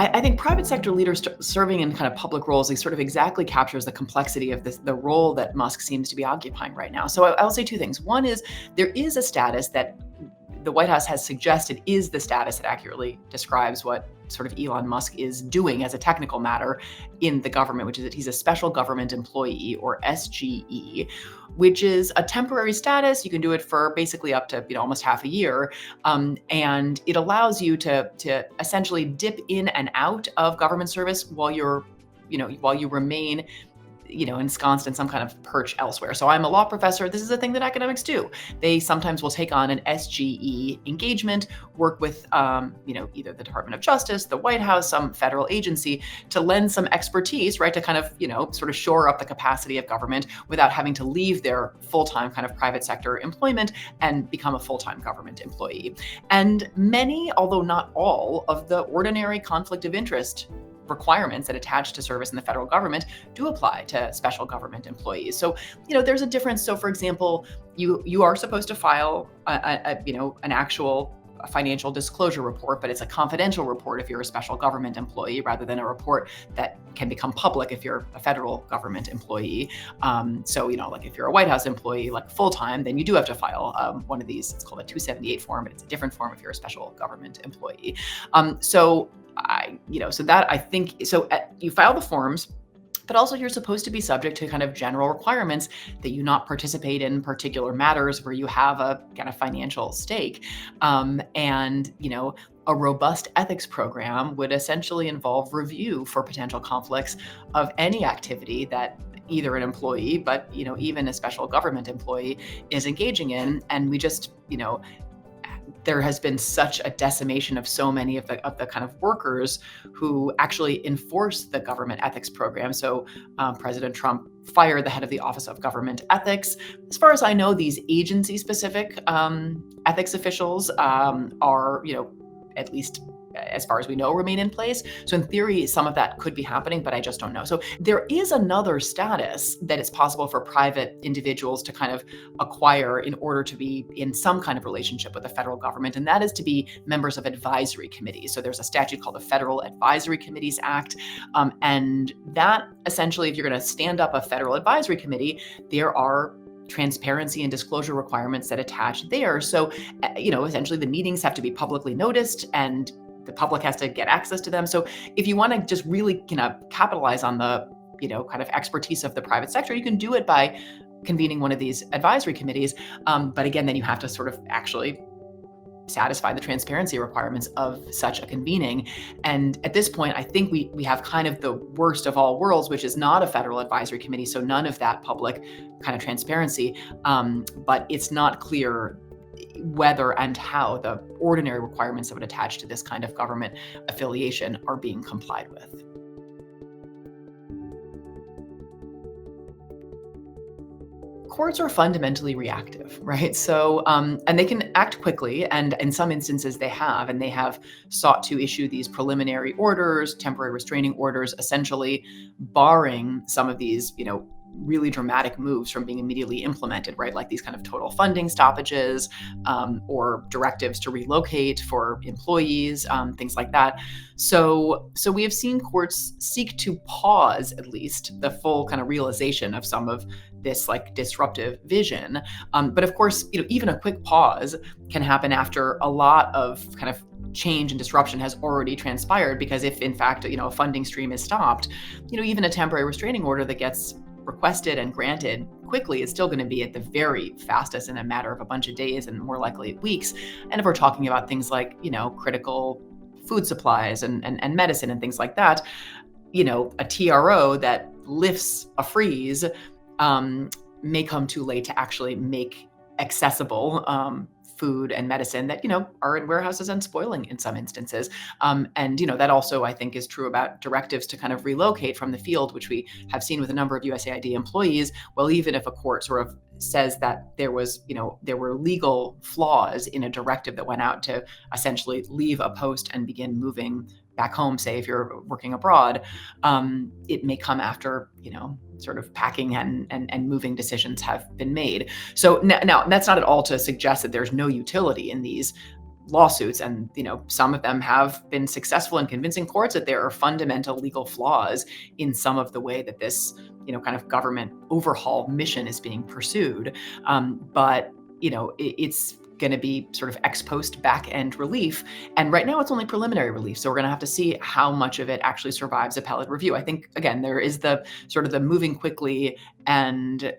I think private sector leaders serving in kind of public roles, they sort of exactly captures the complexity of the role that Musk seems to be occupying right now. So I'll say two things. One is there is a status that the White House has suggested is the status that accurately describes what sort of Elon Musk is doing as a technical matter in the government, which is that he's a special government employee, or SGE, which is a temporary status. You can do it for basically up to almost half a year, and it allows you to essentially dip in and out of government service while you remain ensconced in some kind of perch elsewhere. So I'm a law professor. This is a thing that academics do. They sometimes will take on an SGE engagement, work with, either the Department of Justice, the White House, some federal agency to lend some expertise, right, to kind of, sort of shore up the capacity of government without having to leave their full-time kind of private sector employment and become a full-time government employee. And many, although not all, of the ordinary conflict of interest requirements that attach to service in the federal government do apply to special government employees. So, there's a difference. So, for example, you are supposed to file an actual financial disclosure report, but it's a confidential report if you're a special government employee rather than a report that can become public if you're a federal government employee. So, like if you're a White House employee, like full-time, then you do have to file one of these. It's called a 278 form, but it's a different form if you're a special government employee. You file the forms, but also you're supposed to be subject to kind of general requirements that you not participate in particular matters where you have a kind of financial stake. A robust ethics program would essentially involve review for potential conflicts of any activity that either an employee, but even a special government employee is engaging in. And we just, there has been such a decimation of so many of the kind of workers who actually enforce the government ethics program. So President Trump fired the head of the Office of Government Ethics. As far as I know, these agency-specific ethics officials are, at least as far as we know, remain in place. So in theory, some of that could be happening, but I just don't know. So there is another status that it's possible for private individuals to kind of acquire in order to be in some kind of relationship with the federal government, and that is to be members of advisory committees. So there's a statute called the Federal Advisory Committees Act, and that essentially, if you're going to stand up a federal advisory committee, there are transparency and disclosure requirements that attach there. So, essentially the meetings have to be publicly noticed and the public has to get access to them. So if you want to just really capitalize on the, kind of expertise of the private sector, you can do it by convening one of these advisory committees. But again, then you have to sort of actually satisfy the transparency requirements of such a convening. And at this point, I think we have kind of the worst of all worlds, which is not a federal advisory committee. So none of that public kind of transparency, but it's not clear whether and how the ordinary requirements that would attach to this kind of government affiliation are being complied with. Courts are fundamentally reactive, right? So, and they can act quickly, and in some instances they have sought to issue these preliminary orders, temporary restraining orders, essentially barring some of these, really dramatic moves from being immediately implemented, right? Like these kind of total funding stoppages, or directives to relocate for employees, things like that. So we have seen courts seek to pause at least the full kind of realization of some of this like disruptive vision. But of course, even a quick pause can happen after a lot of kind of change and disruption has already transpired, because if in fact, a funding stream is stopped, even a temporary restraining order that gets requested and granted quickly is still going to be at the very fastest in a matter of a bunch of days and more likely weeks. And if we're talking about things like, critical food supplies and medicine and things like that, a TRO that lifts a freeze may come too late to actually make accessible food and medicine that, are in warehouses and spoiling in some instances. And, that also, I think, is true about directives to kind of relocate from the field, which we have seen with a number of USAID employees. Well, even if a court sort of says that there were legal flaws in a directive that went out to essentially leave a post and begin moving back home, say if you're working abroad, it may come after, sort of packing and moving decisions have been made. So now that's not at all to suggest that there's no utility in these lawsuits, and some of them have been successful in convincing courts that there are fundamental legal flaws in some of the way that this kind of government overhaul mission is being pursued. But it's going to be sort of ex post back end relief. And right now it's only preliminary relief. So we're going to have to see how much of it actually survives appellate review. I think, again, there is the sort of the moving quickly and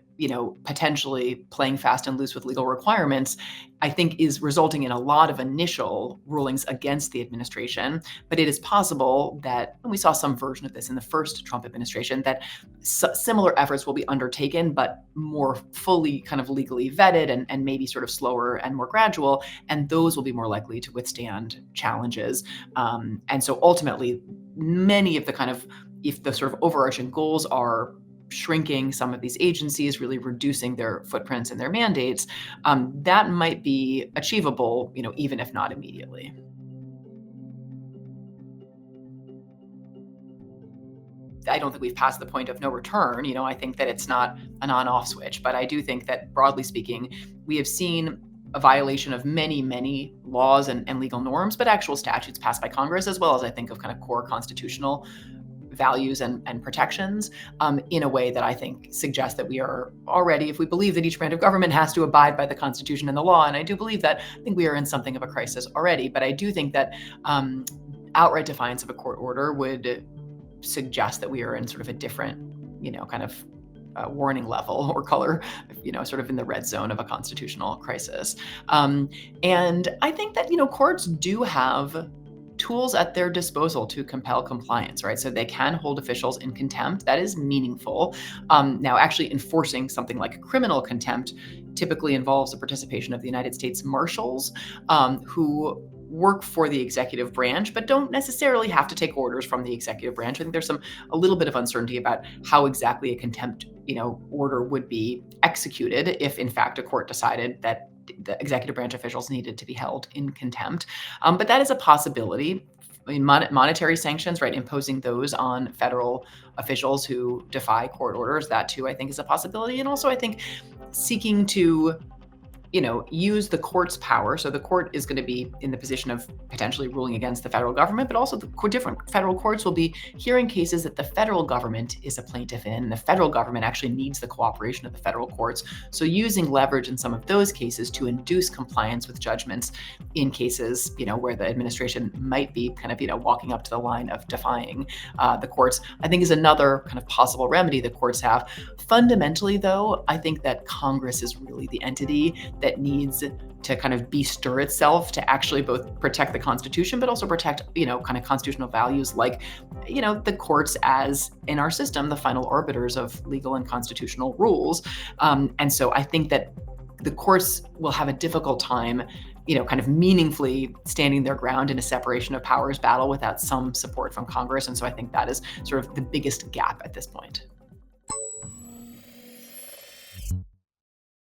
potentially playing fast and loose with legal requirements, I think is resulting in a lot of initial rulings against the administration. But it is possible that, and we saw some version of this in the first Trump administration, that similar efforts will be undertaken, but more fully kind of legally vetted and maybe sort of slower and more gradual. And those will be more likely to withstand challenges. And so ultimately, many of the kind of, if the sort of overarching goals are shrinking some of these agencies, really reducing their footprints and their mandates, that might be achievable, even if not immediately. I don't think we've passed the point of no return. I think that it's not an on-off switch, but I do think that broadly speaking, we have seen a violation of many, many laws and legal norms, but actual statutes passed by Congress, as well as I think of kind of core constitutional values and protections, in a way that I think suggests that we are already, if we believe that each branch of government has to abide by the Constitution and the law, and I do believe that, I think we are in something of a crisis already. But I do think that outright defiance of a court order would suggest that we are in sort of a different, kind of warning level or color, sort of in the red zone of a constitutional crisis. And I think that, courts do have tools at their disposal to compel compliance, right? So they can hold officials in contempt. That is meaningful. Now, actually enforcing something like criminal contempt typically involves the participation of the United States Marshals, who work for the executive branch, but don't necessarily have to take orders from the executive branch. I think there's a little bit of uncertainty about how exactly a contempt, order would be executed if, in fact, a court decided that the executive branch officials needed to be held in contempt. But that is a possibility. I mean, monetary sanctions, right? Imposing those on federal officials who defy court orders, that too, I think, is a possibility. And also, I think seeking to use the court's power. So the court is going to be in the position of potentially ruling against the federal government, but also the different federal courts will be hearing cases that the federal government is a plaintiff in, and the federal government actually needs the cooperation of the federal courts. So using leverage in some of those cases to induce compliance with judgments in cases, where the administration might be kind of, walking up to the line of defying the courts, I think is another kind of possible remedy the courts have. Fundamentally, though, I think that Congress is really the entity that needs to kind of bestir itself to actually both protect the Constitution, but also protect, kind of constitutional values like, the courts as, in our system, the final arbiters of legal and constitutional rules. And so I think that the courts will have a difficult time, kind of meaningfully standing their ground in a separation of powers battle without some support from Congress. And so I think that is sort of the biggest gap at this point.